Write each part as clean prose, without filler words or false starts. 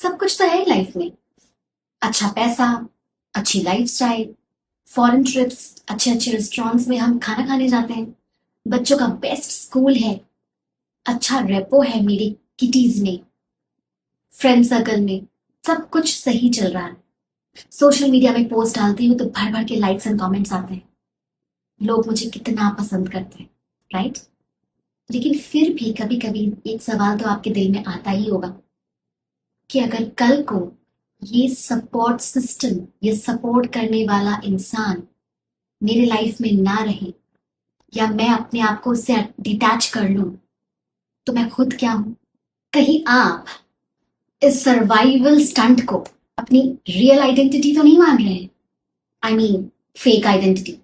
सब कुछ तो है लाइफ में। अच्छा पैसा, अच्छी लाइफस्टाइल, फॉरेन ट्रिप्स, अच्छे अच्छे रेस्टोरेंट्स में हम खाना खाने जाते हैं, बच्चों का बेस्ट स्कूल है, अच्छा रेपो है मेरी किटीज में, फ्रेंड सर्कल में, सब कुछ सही चल रहा है। सोशल मीडिया में पोस्ट डालती हूँ तो भर भर के लाइक्स एंड कमेंट्स आते हैं, लोग मुझे कितना पसंद करते हैं, राइट। लेकिन फिर भी कभी कभी एक सवाल तो आपके दिल में आता ही होगा कि अगर कल को ये सपोर्ट सिस्टम, ये सपोर्ट करने वाला इंसान मेरे लाइफ में ना रहे, या मैं अपने आप को उससे डिटैच कर लूं, तो मैं खुद क्या हूं? कहीं आप इस सर्वाइवल स्टंट को अपनी रियल आइडेंटिटी तो नहीं मान रहे हैं? I mean fake identity.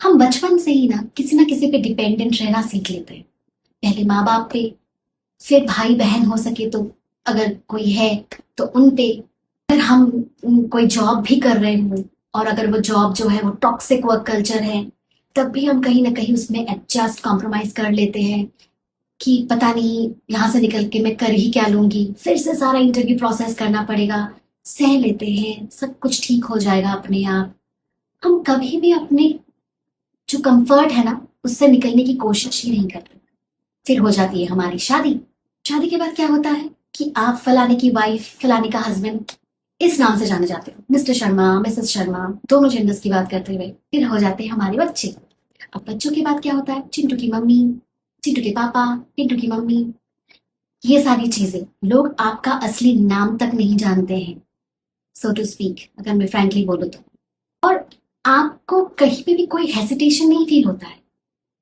हम बचपन से ही ना किसी पे डिपेंडेंट रहना सीख लेते हैं। पहले माँ बाप पे, फिर भाई बहन हो सके तो, अगर कोई है तो उन पे। अगर हम कोई जॉब भी कर रहे हो और अगर वो जॉब जो है वो टॉक्सिक वर्क कल्चर है, तब भी हम कहीं ना कहीं उसमें एडजस्ट कॉम्प्रोमाइज कर लेते हैं कि पता नहीं यहाँ से निकल के मैं कर ही क्या लूंगी, फिर से सारा इंटरव्यू प्रोसेस करना पड़ेगा। सह लेते हैं, सब कुछ ठीक हो जाएगा अपने आप। हम कभी भी अपने जो कंफर्ट है ना उससे निकलने की कोशिश ही नहीं करते। फिर हो जाती है हमारी शादी। शादी के बाद क्या होता है कि आप फलाने की वाइफ, फलाने का हस्बैंड, इस नाम से जाने जाते हो, मिस्टर शर्मा, मिसेस शर्मा, दोनों जेंडर्स की बात करते हुए। फिर हो जाते हैं हमारे बच्चे। अब बच्चों के बाद क्या होता है? चिंटू की मम्मी, चिंटू के पापा, पिंटू की मम्मी, ये सारी चीजें। लोग आपका असली नाम तक नहीं जानते हैं, सो टू स्पीक, अगर मैं फ्रैंकली बोलूँ तो। और आपको कहीं पे भी कोई हेसिटेशन नहीं फील होता है,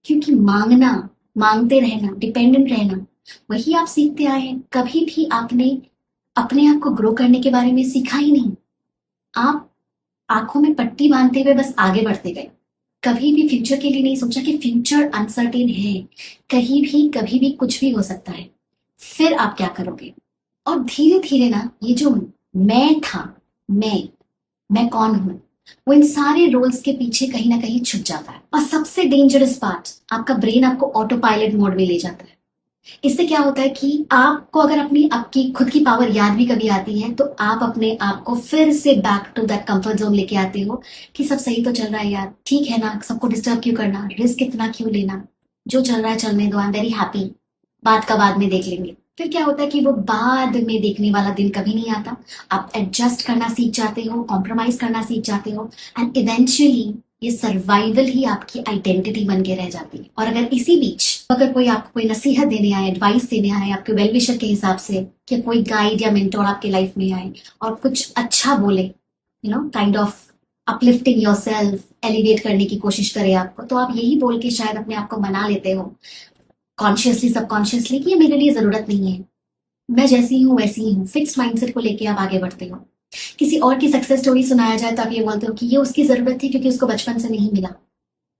क्योंकि मांगना, मांगते रहना, डिपेंडेंट रहना, वही आप सीखते आए हैं। कभी भी आपने अपने आप को ग्रो करने के बारे में सीखा ही नहीं। आप आंखों में पट्टी बांधते हुए बस आगे बढ़ते गए। कभी भी फ्यूचर के लिए नहीं सोचा कि फ्यूचर अनसर्टेन है, कहीं भी कभी भी कुछ भी हो सकता है। फिर आप क्या करोगे? और धीरे धीरे ना ये जो मैं था, मैं कौन हूं, वो इन सारे रोल्स के पीछे कहीं ना कहीं छुप जाता है। और सबसे डेंजरस पार्ट, आपका ब्रेन आपको ऑटो पायलट मोड में ले जाता है। इससे क्या होता है कि आपको अगर अपनी आपकी खुद की पावर याद भी कभी आती है तो आप अपने आप को फिर से back to that comfort zone लेके आते हो कि सब सही तो चल रहा है यार, ठीक है ना, सबको डिस्टर्ब क्यों करना, रिस्क इतना क्यों लेना, जो चल रहा है चलने दो, आई एम वेरी हैप्पी, बात का बाद में देख लेंगे। फिर क्या होता है कि वो बाद में देखने वाला दिन कभी नहीं आता। आप एडजस्ट करना सीख जाते हो, कॉम्प्रोमाइज करना सीख जाते हो, एंड इवेंचुअली ये सर्वाइवल ही आपकी आइडेंटिटी बन के रह जाती है। और अगर इसी बीच अगर कोई आपको कोई नसीहत देने आए, एडवाइस देने आए आपके वेल विशर के हिसाब से, कि कोई गाइड या मेंटोर आपके लाइफ में आए और कुछ अच्छा बोले, you know, kind of uplifting yourself, elevate करने की कोशिश करे आपको, तो आप यही बोल के शायद अपने आप को मना लेते हो, कॉन्शियसली सबकॉन्शियसली, कि ये मेरे लिए जरूरत नहीं है, मैं जैसी हूँ वैसी ही हूँ। फिक्स माइंडसेट को लेके आप आगे बढ़ते हो। किसी और की सक्सेस स्टोरी सुनाया जाए तो आप ये बोलते हो कि ये उसकी जरूरत थी क्योंकि उसको बचपन से नहीं मिला,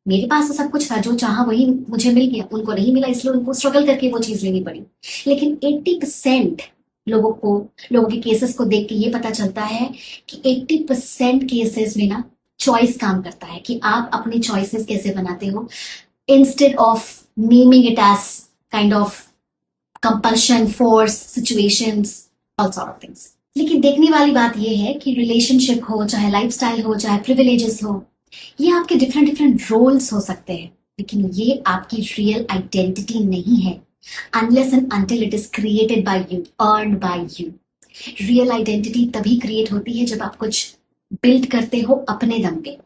मेरे पास तो सब कुछ था, जो चाहा वही मुझे मिल गया, उनको नहीं मिला इसलिए उनको स्ट्रगल करके वो चीज लेनी पड़ी। लेकिन 80% लोगों के केसेस को देख के ये पता चलता है कि 80% केसेस में ना चॉइस काम करता है, कि आप अपनी चॉइसेस कैसे बनाते हो, instead of naming it as kind of compulsion, force, situations, all sort of things. लेकिन देखने वाली बात यह है कि रिलेशनशिप हो, चाहे लाइफस्टाइल हो, चाहे प्रिविलेजेस हो, ये आपके डिफरेंट डिफरेंट रोल्स हो सकते हैं, लेकिन ये आपकी रियल आइडेंटिटी नहीं है, unless and until it is created by you, earned by you. Real identity तभी क्रिएट होती है जब आप कुछ बिल्ड करते हो अपने दम पे।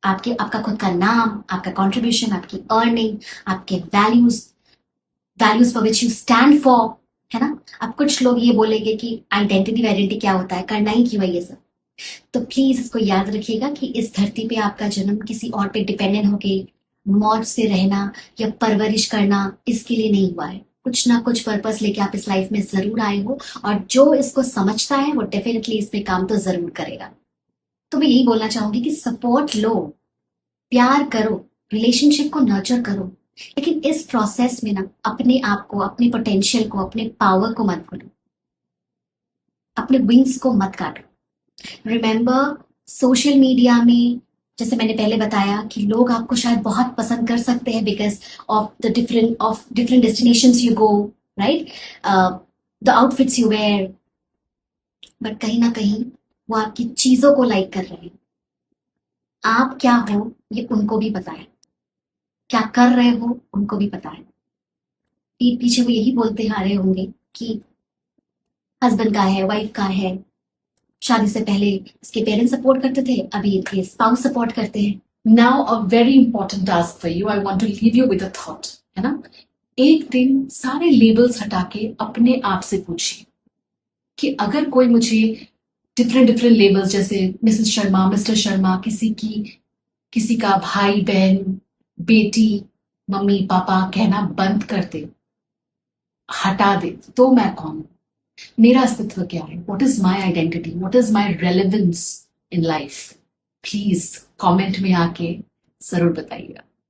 आपका खुद का नाम, आपका कॉन्ट्रीब्यूशन, आपकी अर्निंग, आपके values for which you stand for, है ना। अब कुछ लोग ये बोलेंगे कि आइडेंटिटी वैलिडिटी क्या होता है, करना ही क्यों है ये सब। तो प्लीज इसको याद रखिएगा कि इस धरती पे आपका जन्म किसी और पे डिपेंडेंट होके मौज से रहना या परवरिश करना इसके लिए नहीं हुआ है। कुछ ना कुछ पर्पस लेके आप इस लाइफ में जरूर आए हो, और जो इसको समझता है वो डेफिनेटली इस पे काम तो जरूर करेगा। तो मैं यही बोलना चाहूंगी कि सपोर्ट लो, प्यार करो, रिलेशनशिप को नर्चर करो, लेकिन इस प्रोसेस में ना अपने आप को, अपने पोटेंशियल को, अपने पावर को मत भूलो, अपने विंग्स को मत काटो। रिमेंबर, सोशल मीडिया में जैसे मैंने पहले बताया कि लोग आपको शायद बहुत पसंद कर सकते हैं because of the different destinations you go, right. The outfits you wear, but कहीं ना कहीं वो आपकी चीजों को लाइक कर रहे हैं। आप क्या हो ये उनको भी पता है, क्या कर रहे हो उनको भी पता है। पीठ पीछे वो यही बोलते आ रहे होंगे कि हस्बैंड का है, वाइफ का है, शादी से पहले इसके पेरेंट्स सपोर्ट करते थे, अभी इनके स्पाउस सपोर्ट करते हैं। Now a very important task for you. I want to leave you with a thought. है ना? एक दिन सारे लेबल्स हटा के अपने आप से पूछिए कि अगर कोई मुझे डिफरेंट डिफरेंट लेबल्स जैसे मिसेस शर्मा, मिस्टर शर्मा, किसी का भाई बहन, बेटी, मम्मी पापा कहना बंद कर दे, हटा दे, तो मैं कौन हूं? मेरा अस्तित्व क्या है? What is my identity? What is my relevance in life? Please comment में आके जरूर बताइएगा।